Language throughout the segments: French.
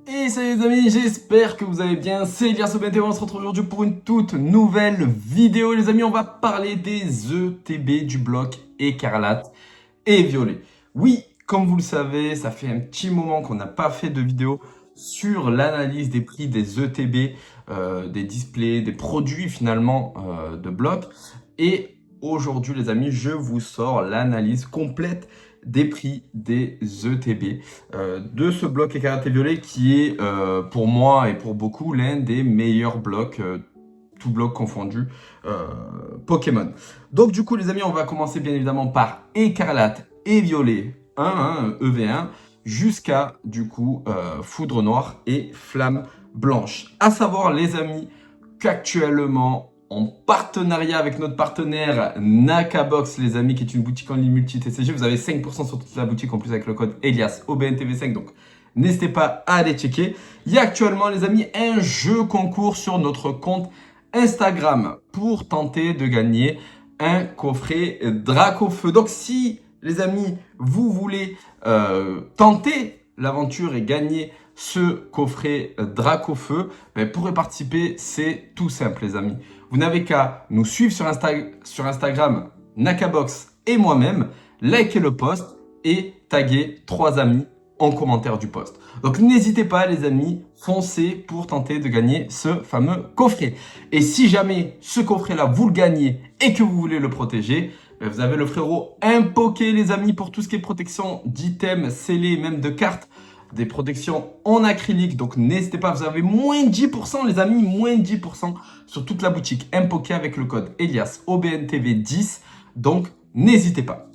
Et salut les amis, j'espère que vous allez bien, c'est Elias OBNTV, on se retrouve aujourd'hui pour une toute nouvelle vidéo les amis, on va parler des ETB du bloc écarlate et violet. Oui, comme vous le savez, ça fait un petit moment qu'on n'a pas fait de vidéo sur l'analyse des prix des ETB, des displays, des produits finalement de bloc. Et aujourd'hui les amis, je vous sors l'analyse complète des prix des ETB de ce bloc écarlate et violet qui est pour moi et pour beaucoup l'un des meilleurs blocs, tout bloc confondu, Pokémon. Donc du coup les amis, on va commencer bien évidemment par écarlate et violet 1, EV1, jusqu'à du coup foudre noire et flamme blanche. À savoir les amis qu'actuellement en partenariat avec notre partenaire Nakabox, les amis, qui est une boutique en ligne multi-TCG. Vous avez 5% sur toute la boutique en plus avec le code Elias OBNTV5. Donc, n'hésitez pas à aller checker. Il y a actuellement, les amis, un jeu concours sur notre compte Instagram pour tenter de gagner un coffret Dracofeu. Donc, si, les amis, vous voulez tenter l'aventure et gagner ce coffret Dracofeu, pour y participer, c'est tout simple, les amis. Vous n'avez qu'à nous suivre sur Instagram, Nakabox et moi-même, liker le post et taguer 3 amis en commentaire du post. Donc n'hésitez pas les amis, foncez pour tenter de gagner ce fameux coffret. Et si jamais ce coffret-là, vous le gagnez et que vous voulez le protéger, vous avez le frérot Impoké les amis pour tout ce qui est protection d'items scellés, même de cartes, des protections en acrylique. Donc n'hésitez pas, vous avez moins 10% les amis, moins 10% sur toute la boutique Impoké avec le code Elias OBNTV10. Donc n'hésitez pas.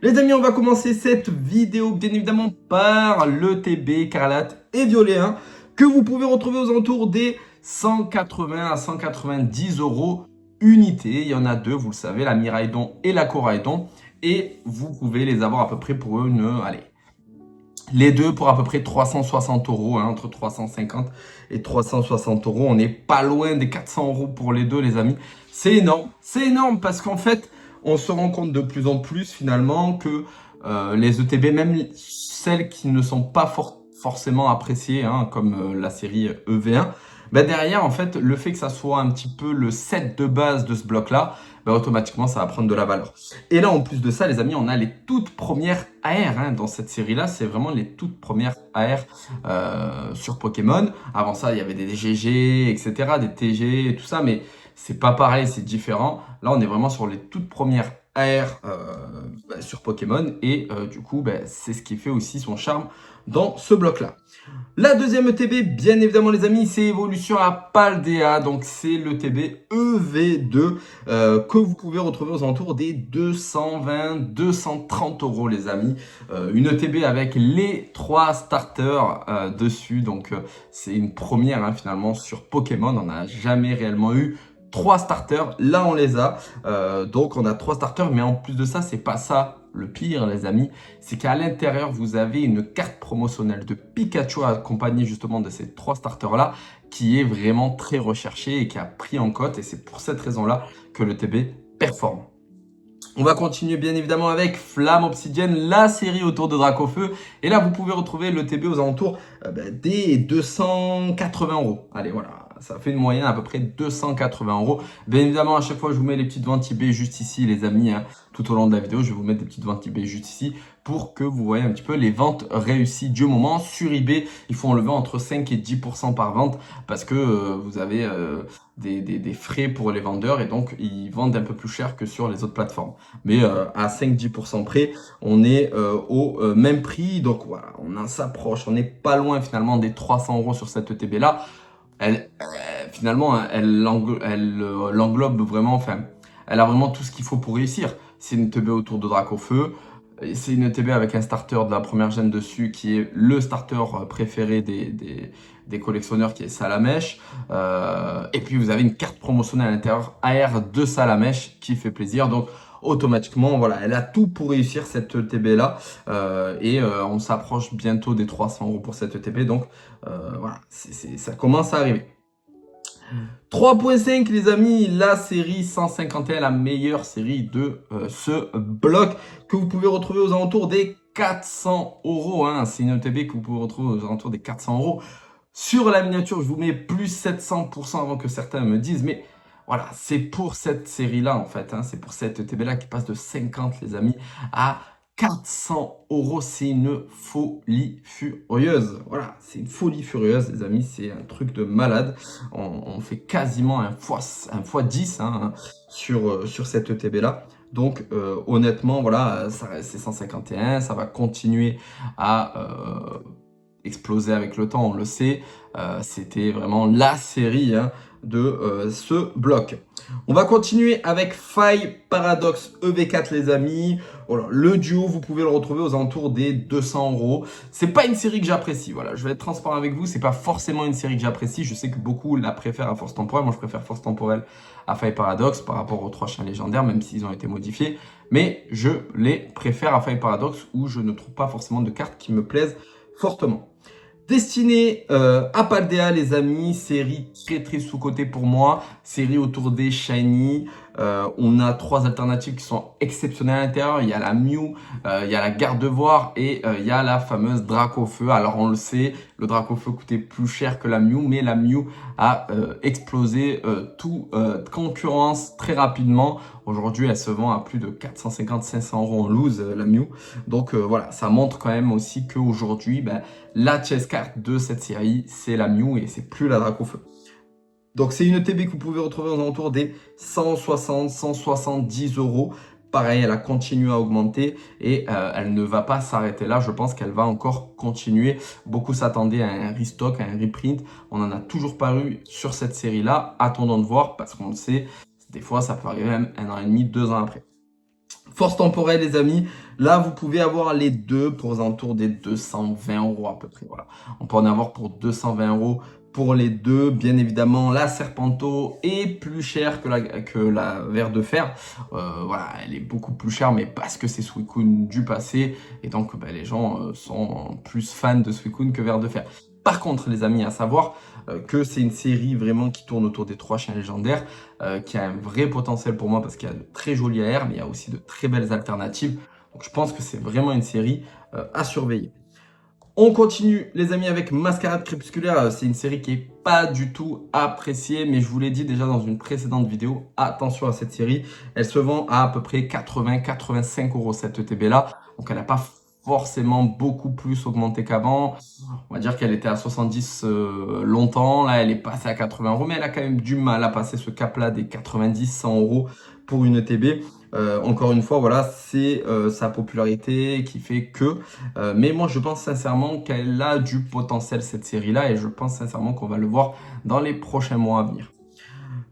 Les amis, on va commencer cette vidéo bien évidemment par le TB écarlate et violet 1 que vous pouvez retrouver aux alentours des 180 à 190 euros unité. Il y en a deux, vous le savez, la Miraidon et la Coraidon. Et vous pouvez les avoir à peu près pour une, allez, les deux pour à peu près 360 euros, hein, entre 350 et 360 euros. On n'est pas loin des 400 euros pour les deux, les amis. C'est énorme parce qu'en fait, on se rend compte de plus en plus finalement que les ETB, même celles qui ne sont pas forcément appréciées, hein, comme la série EV1, derrière, en fait, le fait que ça soit un petit peu le set de base de ce bloc-là, automatiquement, ça va prendre de la valeur. Et là, en plus de ça, les amis, on a les toutes premières AR hein, dans cette série-là. C'est vraiment les toutes premières AR sur Pokémon. Avant ça, il y avait des GG, etc., des TG et tout ça, mais c'est pas pareil, c'est différent. Là, on est vraiment sur les toutes premières AR sur Pokémon et du coup, c'est ce qui fait aussi son charme dans ce bloc-là. La deuxième ETB, bien évidemment les amis, c'est Évolution à Paldea, donc c'est l'ETB EV2 que vous pouvez retrouver aux alentours des 220-230 euros les amis. Une ETB avec les 3 starters dessus, donc c'est une première hein, finalement sur Pokémon, on n'a jamais réellement eu 3 starters, là on les a, donc on a 3 starters, mais en plus de ça, c'est pas ça le pire les amis, c'est qu'à l'intérieur vous avez une carte promotionnelle de Pikachu accompagnée justement de ces 3 starters là, qui est vraiment très recherchée et qui a pris en cote, et c'est pour cette raison là que le TB performe. On va continuer bien évidemment avec Flamme Obsidienne, la série autour de Dracofeu. Et là, vous pouvez retrouver le TB aux alentours des 280 euros. Allez, voilà, ça fait une moyenne à peu près 280 euros. Bien évidemment, à chaque fois, je vous mets les petites ventes eBay juste ici, les amis. Hein. Tout au long de la vidéo, je vais vous mettre des petites ventes eBay juste ici pour que vous voyez un petit peu les ventes réussies du moment. Sur eBay, il faut enlever entre 5 et 10% par vente parce que vous avez des frais pour les vendeurs et donc ils vendent un peu plus cher que sur les autres plateformes. Mais à 5-10% près, on est au même prix. Donc voilà, on en s'approche. On n'est pas loin finalement des 300 euros sur cette ETB là. Finalement, elle l'englobe vraiment, enfin, elle a vraiment tout ce qu'il faut pour réussir. C'est une ETB autour de Dracofeu. C'est une ETB avec un starter de la première gêne dessus qui est le starter préféré des collectionneurs qui est Salamèche. Et puis vous avez une carte promotionnelle à l'intérieur AR de Salamèche qui fait plaisir. Donc automatiquement, voilà, elle a tout pour réussir cette ETB là. On s'approche bientôt des 300 euros pour cette ETB. Donc voilà, ça commence à arriver. 3.5 les amis, la série 151, la meilleure série de ce bloc que vous pouvez retrouver aux alentours des 400 euros. Hein. C'est une ETB que vous pouvez retrouver aux alentours des 400 euros. Sur la miniature, je vous mets plus 700% avant que certains me disent, mais voilà, c'est pour cette série-là en fait, hein, c'est pour cette ETB-là qui passe de 50 les amis à 400 euros. C'est une folie furieuse. Voilà, c'est une folie furieuse les amis, c'est un truc de malade. On fait quasiment un fois 10 hein, sur cette ETB-là. Donc honnêtement, voilà, c'est 151, ça va continuer à explosé avec le temps, on le sait. C'était vraiment la série hein, de ce bloc. On va continuer avec Faille Paradox EV4 les amis. Voilà, le duo, vous pouvez le retrouver aux alentours des 200 euros. C'est pas une série que j'apprécie. Voilà, je vais être transparent avec vous. C'est pas forcément une série que j'apprécie. Je sais que beaucoup la préfèrent à Force Temporelle. Moi, je préfère Force Temporelle à Faille Paradox par rapport aux 3 chiens légendaires, même s'ils ont été modifiés. Mais je les préfère à Faille Paradox où je ne trouve pas forcément de cartes qui me plaisent fortement. Destiné à Paldea les amis, série très sous-cotée pour moi, série autour des shiny. On a 3 alternatives qui sont exceptionnelles à l'intérieur. Il y a la Mew, il y a la Gardevoir et il y a la fameuse Dracofeu. Alors on le sait, le Dracofeu coûtait plus cher que la Mew, mais la Mew a explosé toute concurrence très rapidement. Aujourd'hui, elle se vend à plus de 450-500 euros en loose, la Mew. Donc voilà, ça montre quand même aussi qu'aujourd'hui, ben, la chase card de cette série, c'est la Mew et c'est plus la Dracofeu. Donc c'est une TB que vous pouvez retrouver aux alentours des 160-170 euros. Pareil, elle a continué à augmenter et elle ne va pas s'arrêter là. Je pense qu'elle va encore continuer. Beaucoup s'attendaient à un restock, à un reprint. On n'en a toujours pas eu sur cette série-là. Attendons de voir parce qu'on le sait, des fois ça peut arriver même 1 an et demi, 2 ans après. Force temporelle les amis, là vous pouvez avoir les deux pour aux alentours des 220 euros à peu près. Voilà. On peut en avoir pour 220 euros pour les deux. Bien évidemment, la Serpento est plus chère que la Ver de Fer. Voilà, elle est beaucoup plus chère, mais parce que c'est Suicune du passé. Et donc, bah, les gens sont plus fans de Suicune que Ver de Fer. Par contre, les amis, à savoir que c'est une série vraiment qui tourne autour des 3 chiens légendaires, qui a un vrai potentiel pour moi parce qu'il y a de très jolis AR, mais il y a aussi de très belles alternatives. Donc, je pense que c'est vraiment une série à surveiller. On continue les amis avec Mascarade Crépusculaire, c'est une série qui est pas du tout appréciée, mais je vous l'ai dit déjà dans une précédente vidéo, attention à cette série, elle se vend à peu près 80-85 euros cette ETB là, donc elle n'a pas forcément beaucoup plus augmenté qu'avant, on va dire qu'elle était à 70 longtemps, là elle est passée à 80 euros, mais elle a quand même du mal à passer ce cap là des 90-100 euros pour une ETB. Encore une fois, voilà, c'est sa popularité qui fait que. Mais moi, je pense sincèrement qu'elle a du potentiel, cette série-là, et je pense sincèrement qu'on va le voir dans les prochains mois à venir.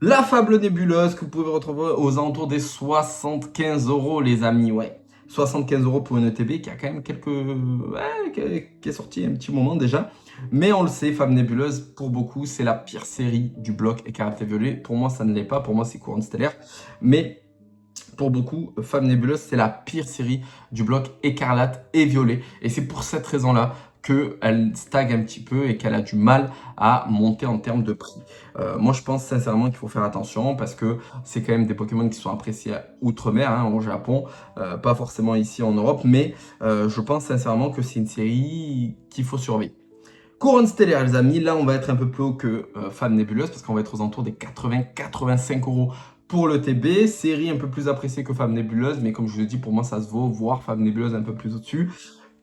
La Fable Nébuleuse que vous pouvez retrouver aux alentours des 75 euros, les amis, ouais. 75 euros pour une ETB qui a quand même qui est sorti un petit moment déjà. Mais on le sait, Fable Nébuleuse, pour beaucoup, c'est la pire série du bloc Écarlate et Violet. Pour moi, ça ne l'est pas. Pour moi, c'est Couronne Stellaire. Mais pour beaucoup, Fable Nébuleuse, c'est la pire série du bloc Écarlate et Violet. Et c'est pour cette raison-là qu'elle stagne un petit peu et qu'elle a du mal à monter en termes de prix. Moi, je pense sincèrement qu'il faut faire attention parce que c'est quand même des Pokémon qui sont appréciés outre-mer, hein, au Japon, pas forcément ici en Europe, mais je pense sincèrement que c'est une série qu'il faut surveiller. Couronne Stellaire, les amis, là, on va être un peu plus haut que Fable Nébuleuse parce qu'on va être aux alentours des 80-85 euros pour le TB. Série un peu plus appréciée que Fable Nébuleuse, mais comme je vous l'ai dit, pour moi, ça se vaut, voire Fable Nébuleuse un peu plus au-dessus.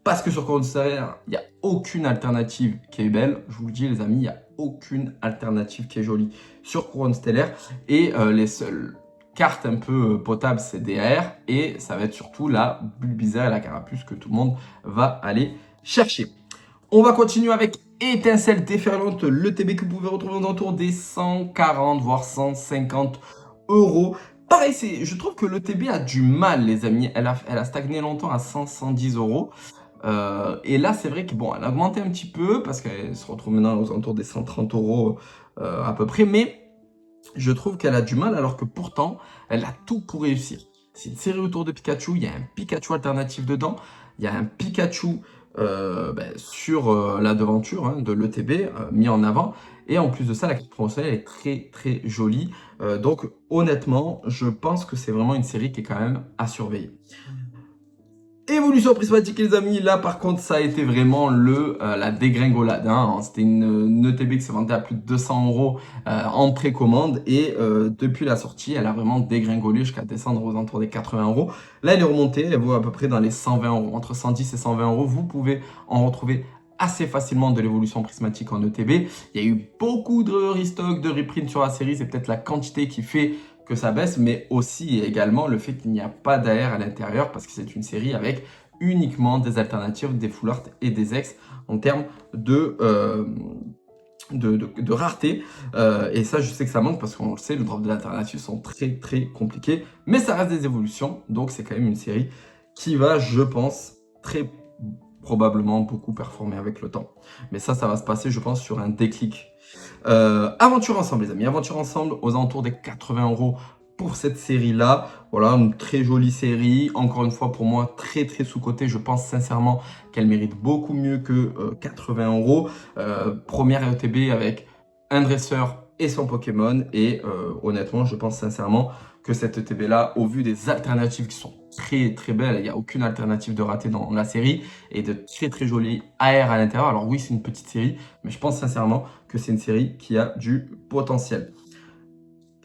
Parce que sur Couronne Stellaire, il n'y a aucune alternative qui est belle. Je vous le dis, les amis, il n'y a aucune alternative qui est jolie sur Couronne Stellaire. Et les seules cartes un peu potables, c'est DAR. Et ça va être surtout la Bulbizarre et la Carapuce que tout le monde va aller chercher. On va continuer avec Étincelle Déferlante, le TB que vous pouvez retrouver aux alentours des 140 voire 150 euros. Pareil, je trouve que le TB a du mal, les amis. Elle a stagné longtemps à 100-110 euros. Et là, c'est vrai que bon, elle a augmenté un petit peu parce qu'elle se retrouve maintenant aux alentours des 130 euros à peu près. Mais je trouve qu'elle a du mal alors que pourtant, elle a tout pour réussir. C'est une série autour de Pikachu. Il y a un Pikachu alternatif dedans. Il y a un Pikachu sur la devanture hein, de l'ETB mis en avant. Et en plus de ça, la carte promotionnelle est très jolie. Donc honnêtement, je pense que c'est vraiment une série qui est quand même à surveiller. Évolution prismatique les amis, là par contre ça a été vraiment la dégringolade. Hein. C'était une ETB qui se vendait à plus de 200 € en précommande et depuis la sortie elle a vraiment dégringolé jusqu'à descendre aux alentours des 80 €. Là elle est remontée, elle vaut à peu près dans les 120 €, entre 110 et 120 €. Vous pouvez en retrouver assez facilement de l'évolution prismatique en ETB. Il y a eu beaucoup de restock, de reprint sur la série, c'est peut-être la quantité qui fait que ça baisse, mais aussi et également le fait qu'il n'y a pas d'AR à l'intérieur parce que c'est une série avec uniquement des alternatives, des full art et des ex en termes de rareté. Et ça, je sais que ça manque parce qu'on le sait, le drop de l'alternative sont très très compliqués, mais ça reste des évolutions, donc c'est quand même une série qui va, je pense, très probablement beaucoup performer avec le temps. Mais ça va se passer, je pense, sur un déclic. Aventure ensemble les amis, aventure ensemble aux alentours des 80 € pour cette série là. Voilà, une très jolie série, encore une fois pour moi très très sous-cotée. Je pense sincèrement qu'elle mérite beaucoup mieux que 80 €. Première ETB avec un dresseur et son Pokémon et honnêtement je pense sincèrement que cette ETB là, au vu des alternatives qui sont très très belles, il n'y a aucune alternative de raté dans la série et de très très jolis AR à l'intérieur. Alors oui, c'est une petite série, mais je pense sincèrement que c'est une série qui a du potentiel.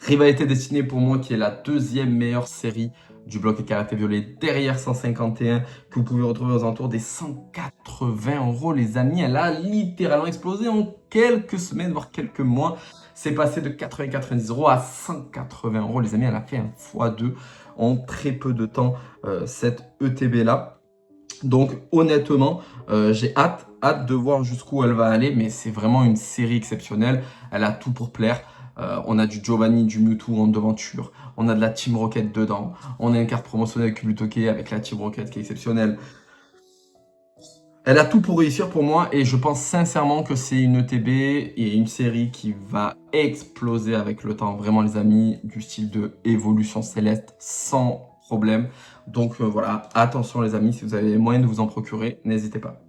Rivalité Destinée pour moi qui est la deuxième meilleure série du bloc écarlate et violet derrière 151 que vous pouvez retrouver aux alentours des 180 € les amis. Elle a littéralement explosé en quelques semaines voire quelques mois. C'est passé de 90 € à 180 € les amis. Elle a fait un x2 en très peu de temps cette ETB là. Donc honnêtement, j'ai hâte de voir jusqu'où elle va aller, mais c'est vraiment une série exceptionnelle. Elle a tout pour plaire. On a du Giovanni, du Mewtwo en devanture. On a de la Team Rocket dedans. On a une carte promotionnelle Kubutoke avec la Team Rocket qui est exceptionnelle. Elle a tout pour réussir pour moi et je pense sincèrement que c'est une ETB et une série qui va exploser avec le temps. Vraiment les amis, du style de Évolution Céleste sans problème. Donc voilà, attention les amis, si vous avez les moyens de vous en procurer, n'hésitez pas.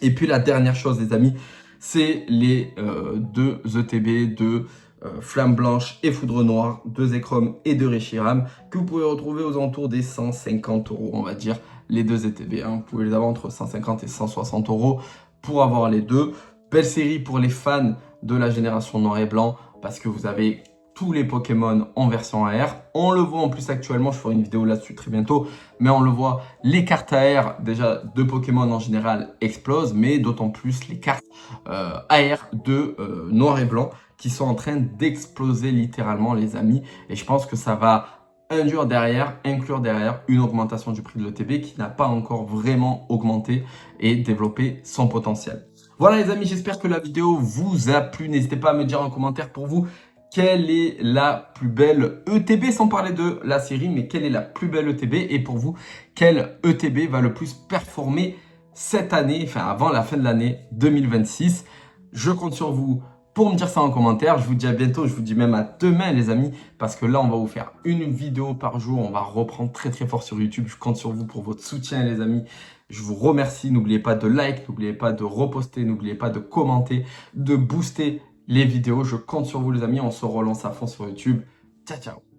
Et puis la dernière chose les amis, c'est les deux ETB de Flamme Blanche et Foudre Noire, de Zekrom et de Reshiram, que vous pouvez retrouver aux alentours des 150 € on va dire, les deux ETB. Hein. Vous pouvez les avoir entre 150 et 160 € pour avoir les deux. Belle série pour les fans de la génération noir et blanc, parce que vous avez tous les Pokémon en version AR. On le voit en plus actuellement, je ferai une vidéo là-dessus très bientôt, mais on le voit, les cartes AR déjà de Pokémon en général explosent, mais d'autant plus les cartes AR de noir et blanc qui sont en train d'exploser littéralement les amis. Et je pense que ça va inclure derrière une augmentation du prix de l'ETB qui n'a pas encore vraiment augmenté et développé son potentiel. Voilà les amis, j'espère que la vidéo vous a plu. N'hésitez pas à me dire en commentaire pour vous quelle est la plus belle ETB, sans parler de la série, mais quelle est la plus belle ETB et pour vous, quelle ETB va le plus performer cette année, enfin avant la fin de l'année 2026. Je compte sur vous pour me dire ça en commentaire. Je vous dis à bientôt, je vous dis même à demain les amis, parce que là on va vous faire une vidéo par jour, on va reprendre très très fort sur YouTube. Je compte sur vous pour votre soutien les amis. Je vous remercie, n'oubliez pas de like, n'oubliez pas de reposter, n'oubliez pas de commenter, de booster les vidéos. Je compte sur vous les amis, on se relance à fond sur YouTube. Ciao ciao.